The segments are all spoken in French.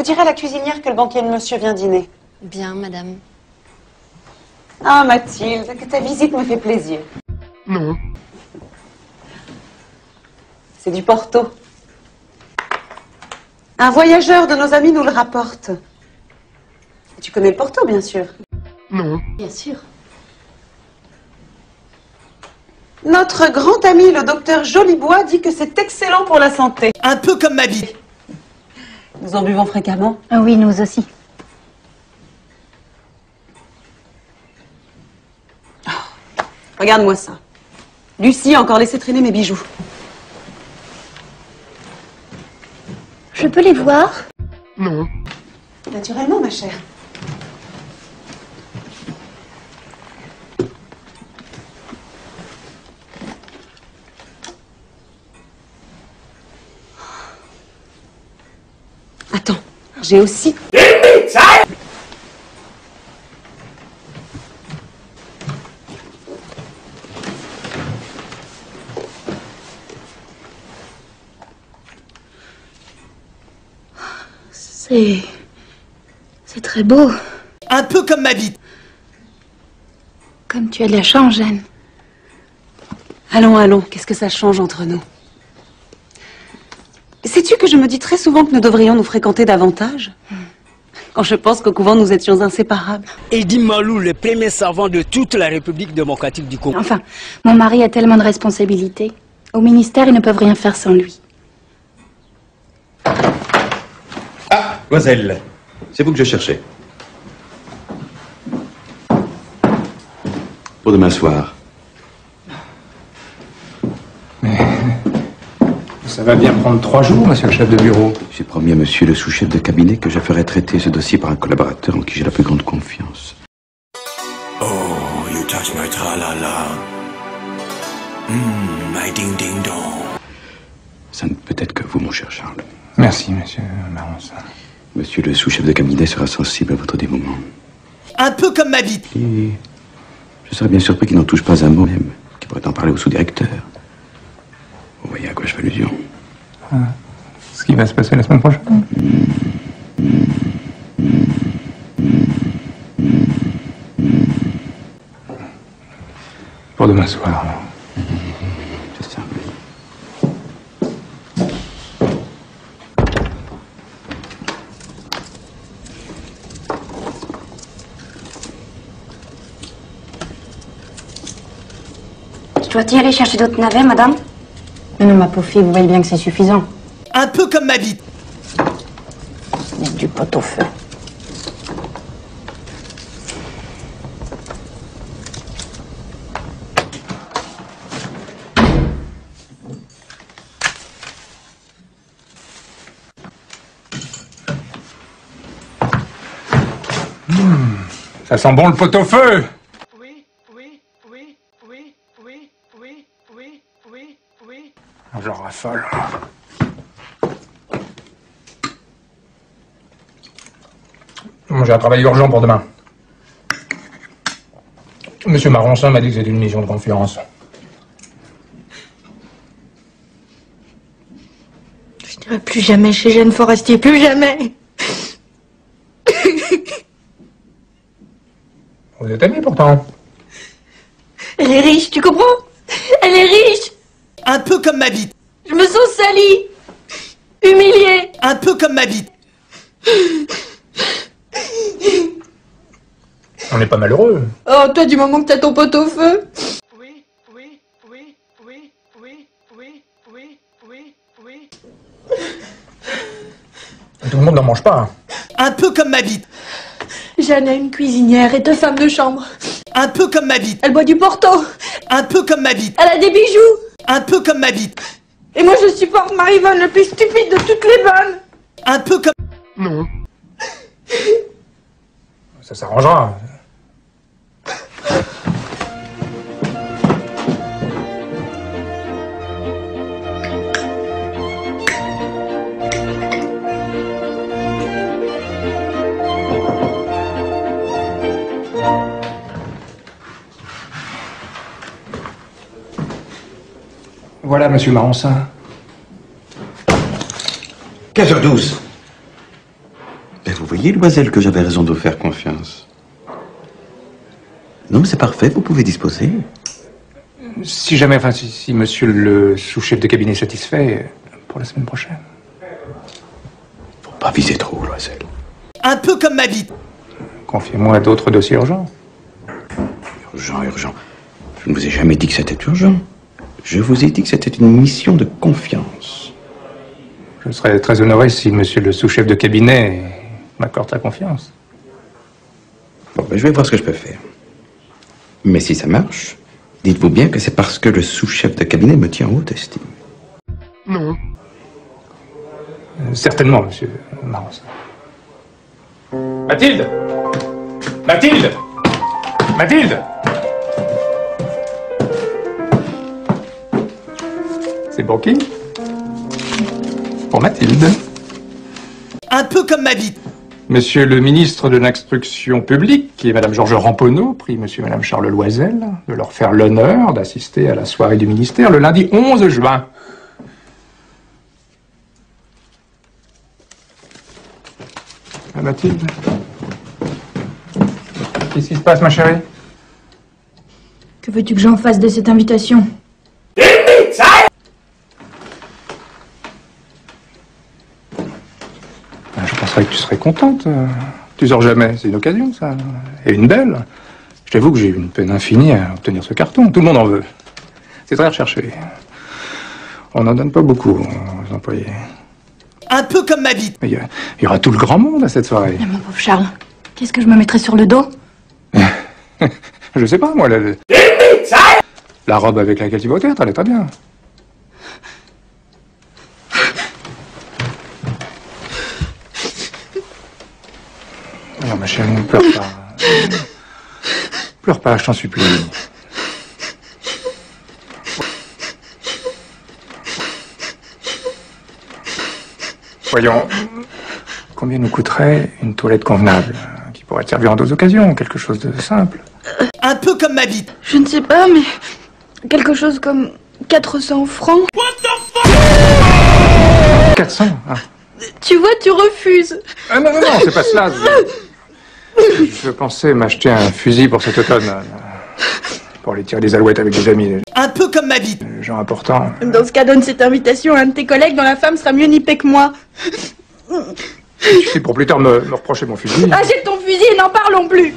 Vous direz à la cuisinière que le banquier de monsieur vient dîner. Bien, madame. Ah, Mathilde, que ta visite me fait plaisir. Non. C'est du Porto. Un voyageur de nos amis nous le rapporte. Tu connais le Porto, bien sûr. Non. Bien sûr. Notre grand ami, le docteur Jolibois, dit que c'est excellent pour la santé. Un peu comme ma vie. Nous en buvons fréquemment. Ah oui, nous aussi. Oh, regarde-moi ça. Lucie a encore laissé traîner mes bijoux. Je peux les voir? Non. Naturellement, ma chère. Attends, j'ai aussi... C'est très beau. Un peu comme ma vie. Comme tu as de la chance, Jeanne. Allons, allons, qu'est-ce que ça change entre nous? Sais-tu que je me dis très souvent que nous devrions nous fréquenter davantage? Quand je pense qu'au couvent, nous étions inséparables. Edi Malou, le premier savant de toute la République démocratique du Congo. Enfin, mon mari a tellement de responsabilités. Au ministère, ils ne peuvent rien faire sans lui. Ah, Loisel, c'est vous que je cherchais. Pour demain soir. Mais... ça va bien prendre 3 jours, monsieur le chef de bureau. J'ai promis à monsieur le sous-chef de cabinet que je ferai traiter ce dossier par un collaborateur en qui j'ai la plus grande confiance. Oh, you touch my tra-la-la. My ding-ding-dong. Ça ne peut être que vous, mon cher Charles. Merci, monsieur Maronsin. Monsieur le sous-chef de cabinet sera sensible à votre dévouement. Un peu comme ma vie. Et je serais bien surpris qu'il n'en touche pas un mot même, qu'il pourrait en parler au sous-directeur. Vous voyez à quoi je fais allusion. Ah, ce qui va se passer la semaine prochaine. Pour demain soir. C'est ça. Je dois-y aller chercher d'autres navets, madame? Non, ma pauvre fille, vous voyez bien que c'est suffisant. Un peu comme ma vie. C'est du pot au feu. Ça sent bon le pot au feu. J'en raffole. J'ai un travail urgent pour demain. Monsieur Maronsin m'a dit que c'était une mission de confiance. Je n'irai plus jamais chez Jeanne Forestier, plus jamais. Vous êtes amis pourtant. Elle est riche, tu comprends? Elle est riche. Un peu comme ma vie. Je me sens salie, humiliée. Un peu comme ma vie. On n'est pas malheureux. Oh, toi, du moment que t'as ton pot au feu. Tout le monde n'en mange pas. Un peu comme ma vie. Jeanne a une cuisinière et 2 femmes de chambre. Un peu comme ma vie. Elle boit du Porto. Un peu comme ma vie. Elle a des bijoux. Un peu comme ma vie. Et moi, je supporte Marivonne, le plus stupide de toutes les bonnes. Un peu comme... Non. Ça s'arrangera. Voilà, monsieur Maronsin. 15h12. voyez, Loisel, que j'avais raison de vous faire confiance. Non, mais c'est parfait, vous pouvez disposer. Si jamais, enfin, si monsieur le sous-chef de cabinet est satisfait, pour la semaine prochaine. Faut pas viser trop, Loisel. Un peu comme ma vie. Confiez-moi d'autres dossiers urgents. Urgent, urgent. Je ne vous ai jamais dit que c'était urgent. Je vous ai dit que c'était une mission de confiance. Je serais très honoré si monsieur le sous-chef de cabinet m'accorde sa confiance. Bon, ben, je vais voir ce que je peux faire. Mais si ça marche, dites-vous bien que c'est parce que le sous-chef de cabinet me tient en haute estime. Non. Certainement, monsieur Maros. Mathilde! Mathilde! Mathilde! C'est pour qui? Pour Mathilde. Un peu comme ma vie. Monsieur le ministre de l'Instruction publique et Madame Georges Ramponneau prient Monsieur et Madame Charles Loisel de leur faire l'honneur d'assister à la soirée du ministère le lundi 11 juin. Ah, Mathilde? Qu'est-ce qui se passe, ma chérie? Que veux-tu que j'en fasse de cette invitation? Je penserais que tu serais contente. Tu sors jamais, c'est une occasion, ça. Et une belle. Je t'avoue que j'ai eu une peine infinie à obtenir ce carton. Tout le monde en veut. C'est très recherché. On n'en donne pas beaucoup aux employés. Un peu comme ma vie. Mais il y aura tout le grand monde à cette soirée. Mais mon pauvre Charles, qu'est-ce que je me mettrais sur le dos? Je sais pas, moi, la robe avec laquelle tu vas au théâtre, elle est très bien. Non, ma chérie, ne pleure pas. Pleure pas, je t'en supplie. Voyons, combien nous coûterait une toilette convenable, qui pourrait te servir en 2 occasions, quelque chose de simple. Un peu comme ma vie. Je ne sais pas, mais quelque chose comme 400 francs. 400 hein. Tu vois, tu refuses. Ah non, c'est pas cela. Je pensais m'acheter un fusil pour cet automne. Pour aller tirer des alouettes avec des amis. Un peu comme ma vie. Des gens importants. Dans ce cas, donne cette invitation à un de tes collègues dont la femme sera mieux nippée que moi. Tu sais, pour plus tard me reprocher mon fusil. Achète ton fusil et n'en parlons plus.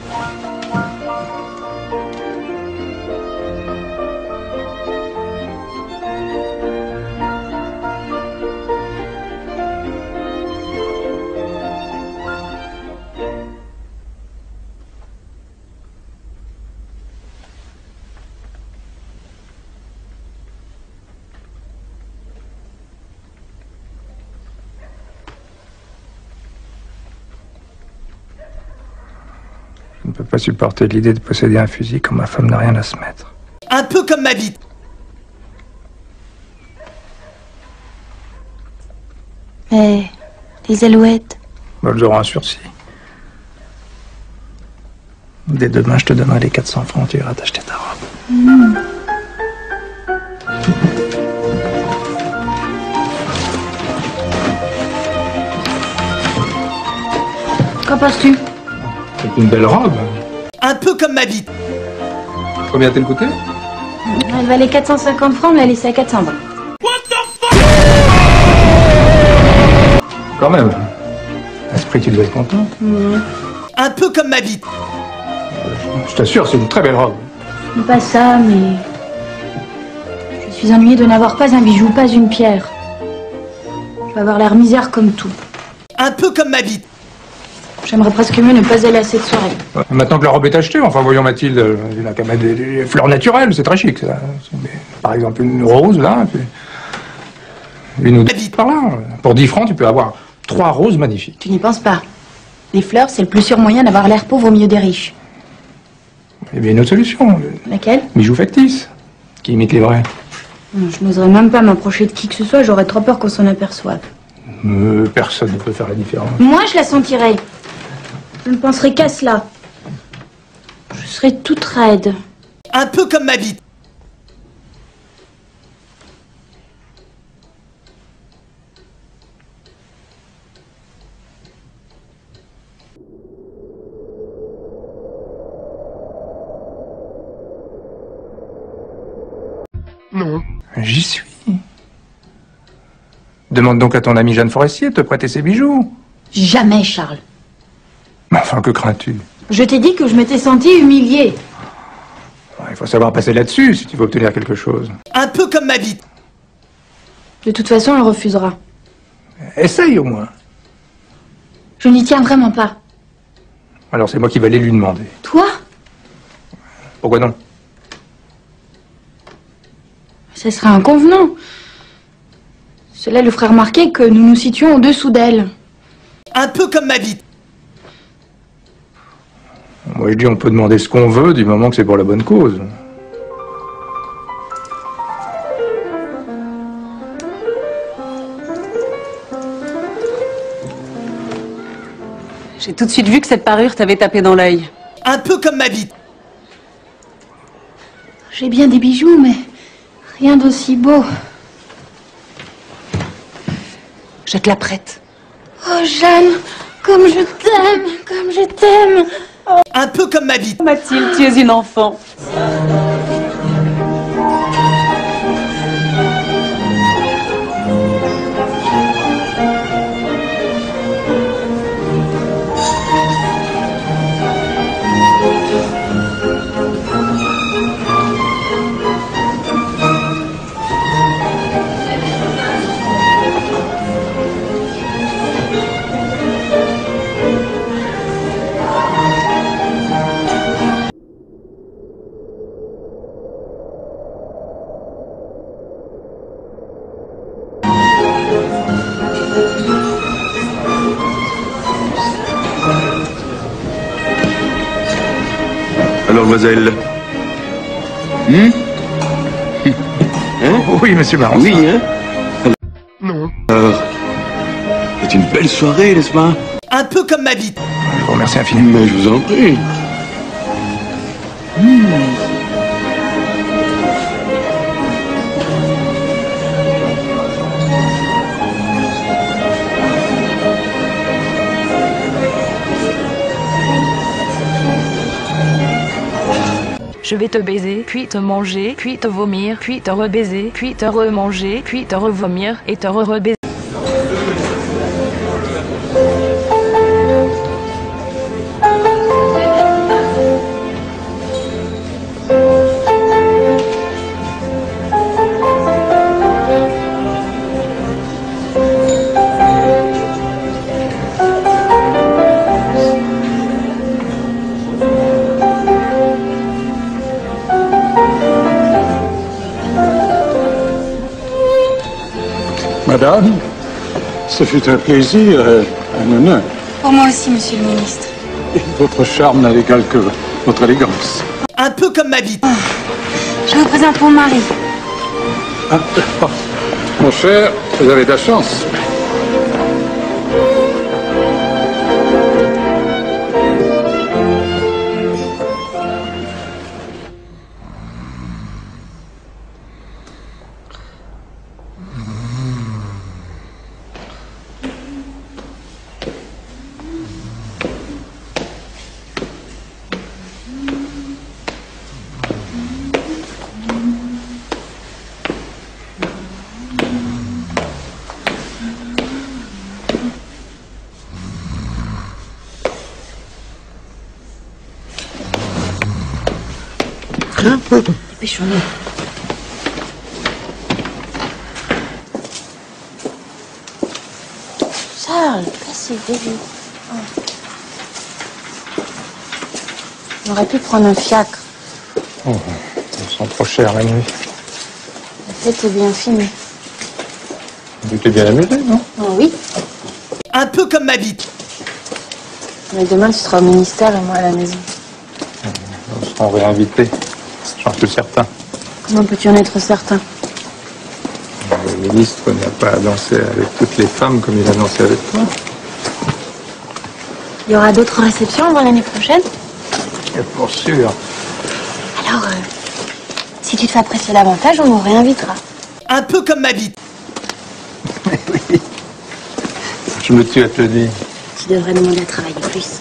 Je ne peux pas supporter l'idée de posséder un fusil quand ma femme n'a rien à se mettre. Un peu comme ma vie. Mais les alouettes. Bon, elles auront un sursis. Dès demain, je te donnerai les 400 francs, tu iras t'acheter ta robe. Qu'en penses-tu? C'est une belle robe. Un peu comme ma vie. Combien a-t-elle coûté? Elle valait 450 francs, on l'a laissée à 420. Quand même. À ce prix, tu dois être content. Un peu comme ma vie. Je t'assure, c'est une très belle robe. Pas ça, mais... Je suis ennuyée de n'avoir pas un bijou, pas une pierre. Je vais avoir l'air misère comme tout. Un peu comme ma vie. J'aimerais presque mieux ne pas aller à cette soirée. Maintenant que la robe est achetée, enfin voyons Mathilde, il n'a qu'à mettre des fleurs naturelles, c'est très chic ça. Par exemple une rose là, puis une ou deux par là. Pour 10 francs, tu peux avoir 3 roses magnifiques. Tu n'y penses pas. Les fleurs, c'est le plus sûr moyen d'avoir l'air pauvre au milieu des riches. Il y a bien une autre solution, Laquelle? bijoux factices, qui imitent les vrais. Je n'oserais même pas m'approcher de qui que ce soit, j'aurais trop peur qu'on s'en aperçoive. Personne ne peut faire la différence. Moi, je la sentirais. Je ne penserais qu'à cela. Je serais toute raide. Un peu comme ma vie. non. J'y suis. Demande donc à ton ami Jeanne Forestier de te prêter ses bijoux. Jamais, Charles. Mais enfin, que crains-tu? Je t'ai dit que je m'étais sentie humiliée. Il faut savoir passer là-dessus si tu veux obtenir quelque chose. Un peu comme ma bite. De toute façon, elle refusera. Essaye au moins. Je n'y tiens vraiment pas. Alors c'est moi qui vais aller lui demander. Toi? Pourquoi non? Ce serait inconvenant. Cela lui ferait remarquer que nous nous situons au-dessous d'elle. Un peu comme ma bite. Moi je dis on peut demander ce qu'on veut du moment que c'est pour la bonne cause. J'ai tout de suite vu que cette parure t'avait tapé dans l'œil. Un peu comme ma bite. J'ai bien des bijoux, mais rien d'aussi beau. Je te la prête. Oh, Jeanne, comme je t'aime, comme je t'aime. Un peu comme ma bite. Mathilde, tu es une enfant. Alors, mademoiselle. Hein? Oui, monsieur Baron. Oui, hein? Non. Alors, c'est une belle soirée, n'est-ce pas? Un peu comme ma bite. Je vous remercie infiniment. Mais je vous en prie. Je vais te baiser, puis te manger, puis te vomir, puis te rebaiser, puis te remanger, puis te revomir et te rebaiser. Madame, ce fut un plaisir, un honneur. Pour moi aussi, monsieur le ministre. Et votre charme n'a d'égal que votre élégance. Un peu comme ma bite. Je vous présente mon mari. Ah, mon cher, vous avez de la chance. Dépêchons-nous. Charles, qu'est-ce que c'est? On aurait pu prendre un fiacre. Oh, ils sont trop chers la nuit. La fête est bien finie. Tu t'es bien amusé, non? Oh oui. Un peu comme ma bite. Mais demain, tu seras au ministère et moi à la maison. Nous serons réinvités. J'en suis certain. Comment peux-tu en être certain? Le ministre n'a pas dansé avec toutes les femmes comme il a dansé avec toi. Il y aura d'autres réceptions avant l'année prochaine? Pour sûr. Alors, si tu te fais apprécier davantage, on nous réinvitera. Un peu comme ma bite. Oui. Je me tue à te le dire. Tu devrais demander à travailler plus.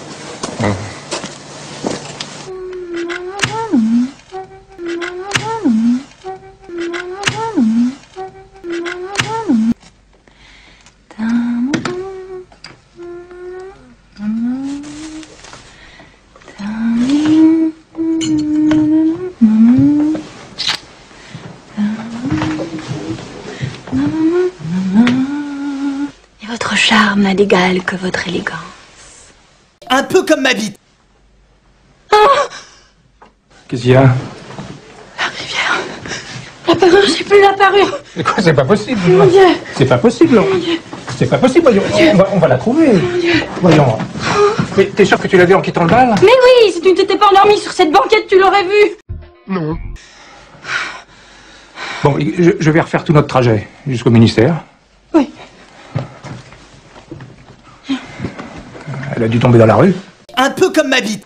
n'a d'égal que votre élégance. Un peu comme ma bite. Qu'est-ce qu'il y a? La rivière. La parure, j'ai plus la parure. Mais quoi, c'est pas possible. Mon Dieu. C'est pas possible. C'est pas possible, voyons. On va la trouver. Voyons. Mais t'es sûr que tu l'as vue en quittant le bal? Mais oui, si tu ne t'étais pas endormi sur cette banquette, tu l'aurais vue. Non. Bon, je vais refaire tout notre trajet jusqu'au ministère. Oui. Elle a dû tomber dans la rue. Un peu comme ma bite.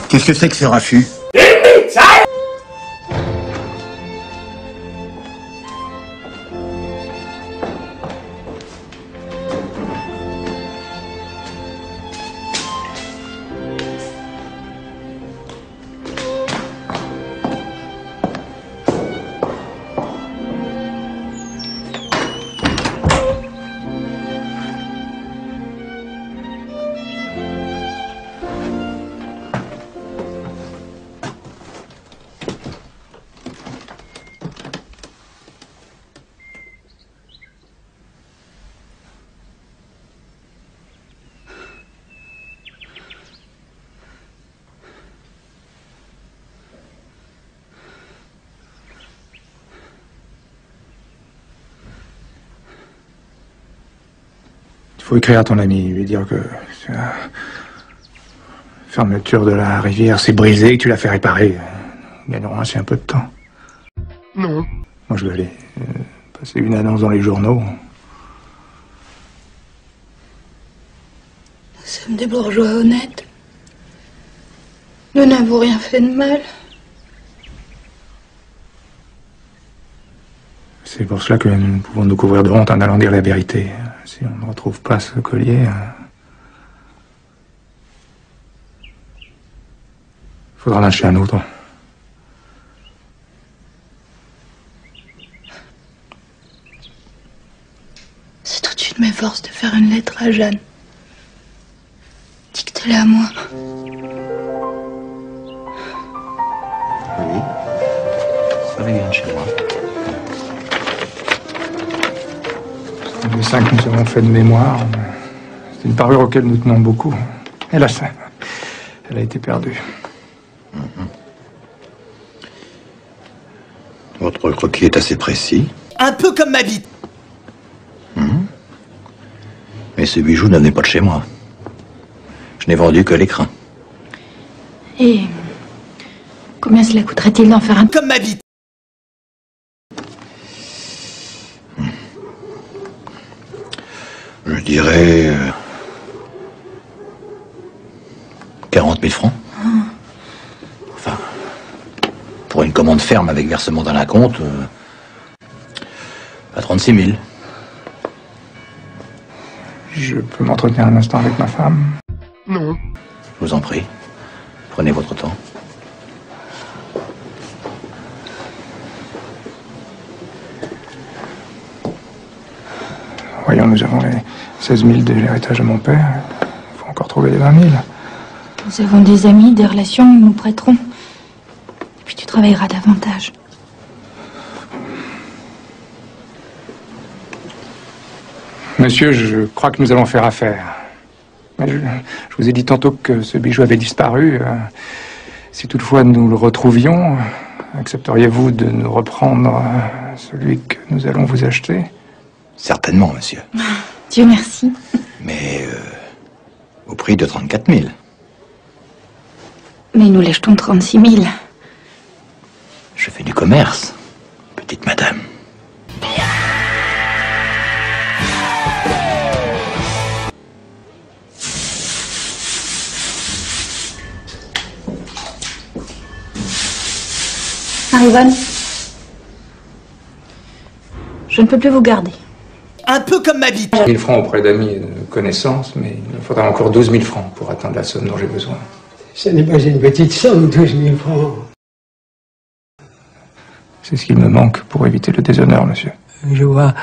Qu'est-ce que c'est que ce raffut? Il faut écrire à ton ami, lui dire que la fermeture de la rivière s'est brisée et que tu l'as fait réparer. Nous gagnerons ainsi un peu de temps. Non. Moi, je vais aller passer une annonce dans les journaux. Nous sommes des bourgeois honnêtes. Nous n'avons rien fait de mal. C'est pour cela que nous pouvons nous couvrir de honte en allant dire la vérité. Si on ne retrouve pas ce collier, faudra en acheter un autre. C'est au-dessus de mes forces de faire une lettre à Jeanne. Dictez-la à moi. Oui. Ça vient de chez moi. C'est un dessin que nous avons fait de mémoire. C'est une parure auquel nous tenons beaucoup. Hélas, elle a été perdue. Votre croquis est assez précis. Un peu comme ma bite. Mais ce bijou ne venait pas de chez moi. Je n'ai vendu que l'écrin. Et combien cela coûterait-il d'en faire un? Comme ma bite. Je dirais 40 000 francs. Enfin, pour une commande ferme avec versement dans la compte, à 36 000. Je peux m'entretenir un instant avec ma femme? Non. Je vous en prie. Prenez votre temps. Voyons, nous avons les 16 000 de l'héritage de mon père. Il faut encore trouver les 20 000. Nous avons des amis, des relations, nous nous prêterons. Et puis tu travailleras davantage. Monsieur, je crois que nous allons faire affaire. Mais je vous ai dit tantôt que ce bijou avait disparu. Si toutefois nous le retrouvions, accepteriez-vous de nous reprendre celui que nous allons vous acheter? Certainement, monsieur. Dieu merci. Mais au prix de 34 000. Mais nous l'achetons 36 000. Je fais du commerce, petite madame. Ivan, je ne peux plus vous garder. Un peu comme ma bite. 1000 francs auprès d'amis et de connaissances, mais il me faudra encore 12 000 francs pour atteindre la somme dont j'ai besoin. Ce n'est pas une petite somme, 12 000 francs. C'est ce qu'il me manque pour éviter le déshonneur, monsieur. Je vois.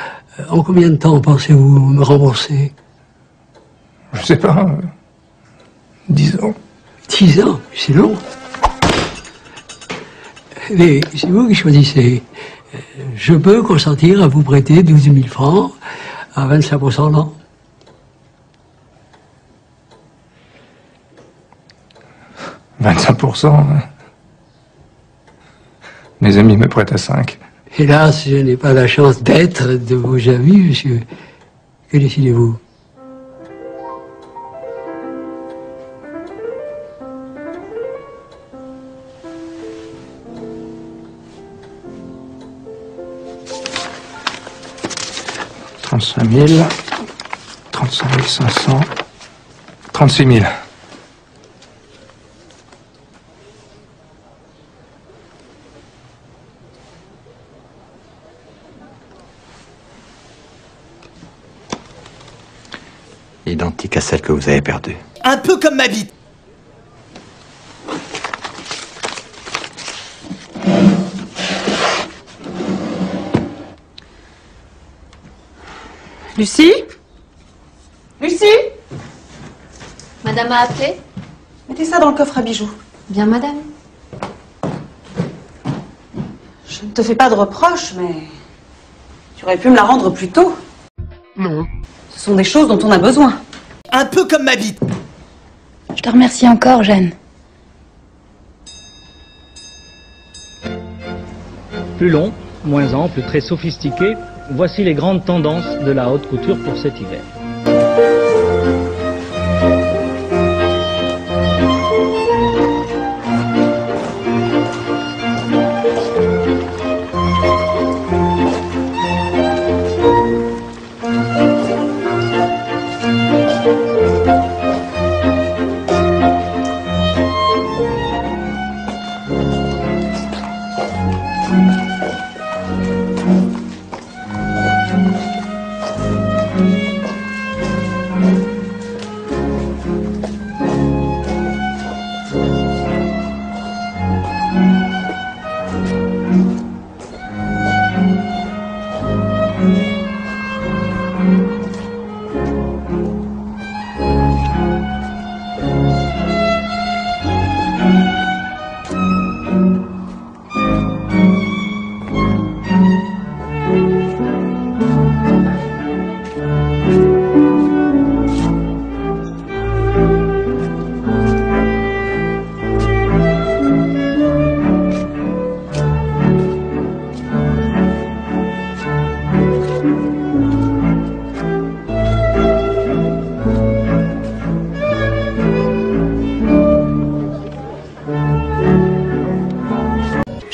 En combien de temps pensez-vous me rembourser? Je sais pas. 10 ans. 10 ans, c'est long. Mais c'est vous qui choisissez. Je peux consentir à vous prêter 12 000 francs à 25% l'an. « 25%. Mes amis me prêtent à 5. Hélas, je n'ai pas la chance d'être de vos amis, monsieur. Que décidez-vous? « 35 000, 35 500, 36 000. Identique à celle que vous avez perdue. Un peu comme ma bite. Lucie? Lucie? Madame a appelé? Mettez ça dans le coffre à bijoux. Bien, madame. Je ne te fais pas de reproches, mais tu aurais pu me la rendre plus tôt. Non. Ce sont des choses dont on a besoin. Un peu comme ma bite. Je te remercie encore, Jeanne. Plus long, moins ample, très sophistiqué, voici les grandes tendances de la haute couture pour cet hiver.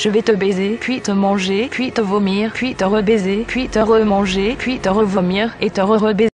Je vais te baiser, puis te manger, puis te vomir, puis te rebaiser, puis te remanger, puis te revomir et te rebaiser.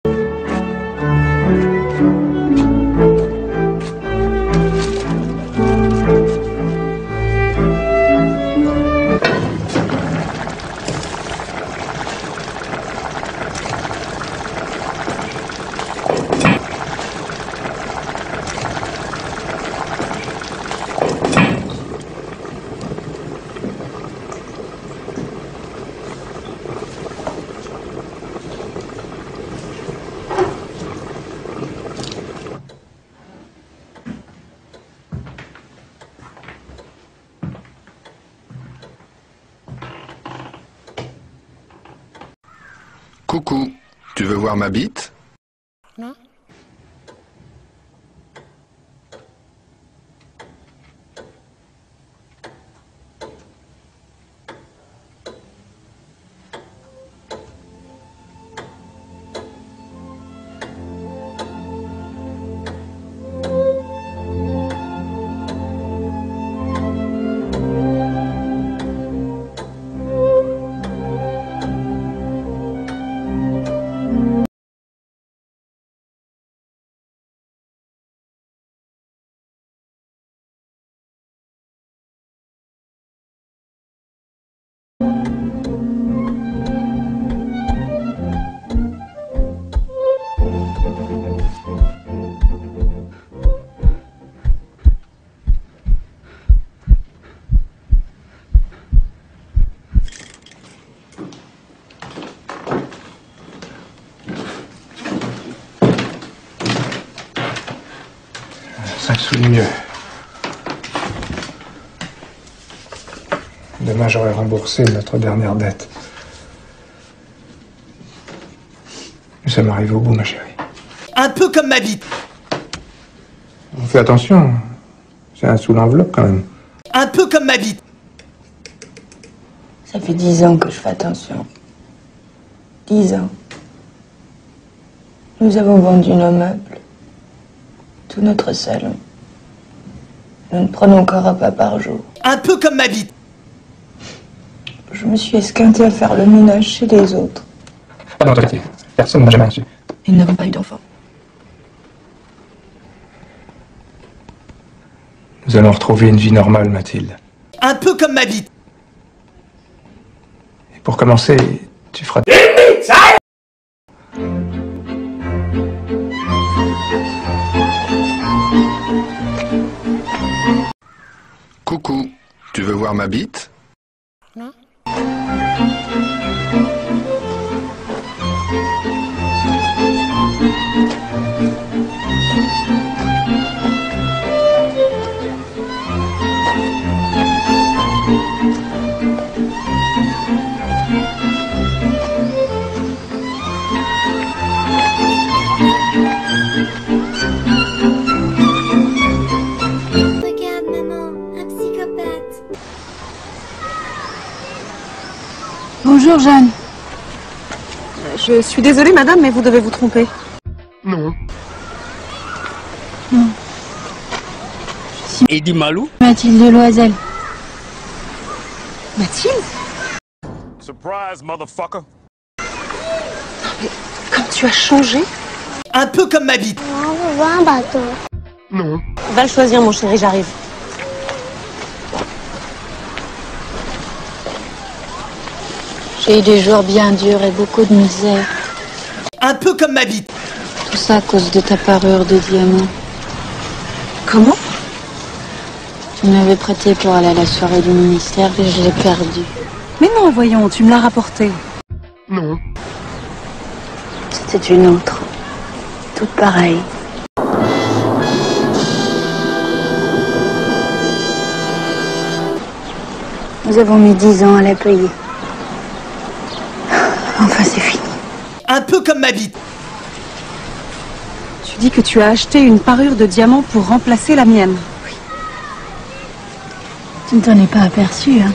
Coucou, tu veux voir ma bite? Non. 5 sous de mieux. Demain, j'aurai remboursé notre dernière dette. Nous sommes arrivés au bout, ma chérie. Un peu comme ma bite. On fait attention. C'est un sous l'enveloppe, quand même. Un peu comme ma bite. Ça fait 10 ans que je fais attention. 10 ans. Nous avons vendu nos meubles. Tout notre salon. Nous ne prenons qu'un repas par jour. Un peu comme ma bite. Je me suis esquintée à faire le ménage chez les autres. Pas dans notre quartier. Personne n'a jamais reçu. Et nous n'avons pas eu d'enfants. Nous allons retrouver une vie normale, Mathilde. Un peu comme ma bite. Et pour commencer, tu feras... Coucou, tu veux voir ma bite? Regarde, maman, un psychopathe. Bonjour, Jeanne. Je suis désolée, madame, mais vous devez vous tromper. Non. Non. Eddie Malou. Mathilde Loisel. Mathilde? Surprise, motherfucker. Comme tu as changé? Un peu comme ma bite. On va un bateau. Non. Va le choisir, mon chéri, j'arrive. J'ai eu des jours bien durs et beaucoup de misère. Un peu comme ma bite. Tout ça à cause de ta parure de diamant. Comment? Tu m'avais prêté pour aller à la soirée du ministère et je l'ai perdu. Mais non, voyons, tu me l'as rapporté. Non. C'était une autre. Toute pareille. Nous avons mis 10 ans à la payer. Enfin, c'est fini. Un peu comme ma bite. Tu dis que tu as acheté une parure de diamant pour remplacer la mienne. Tu ne t'en es pas aperçu, hein?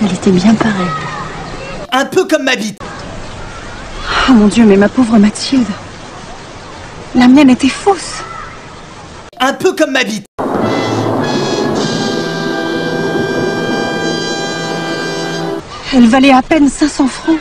Elle était bien pareille. Un peu comme ma bite. Oh mon Dieu, mais ma pauvre Mathilde. La mienne était fausse. Un peu comme ma bite. Elle valait à peine 500 francs.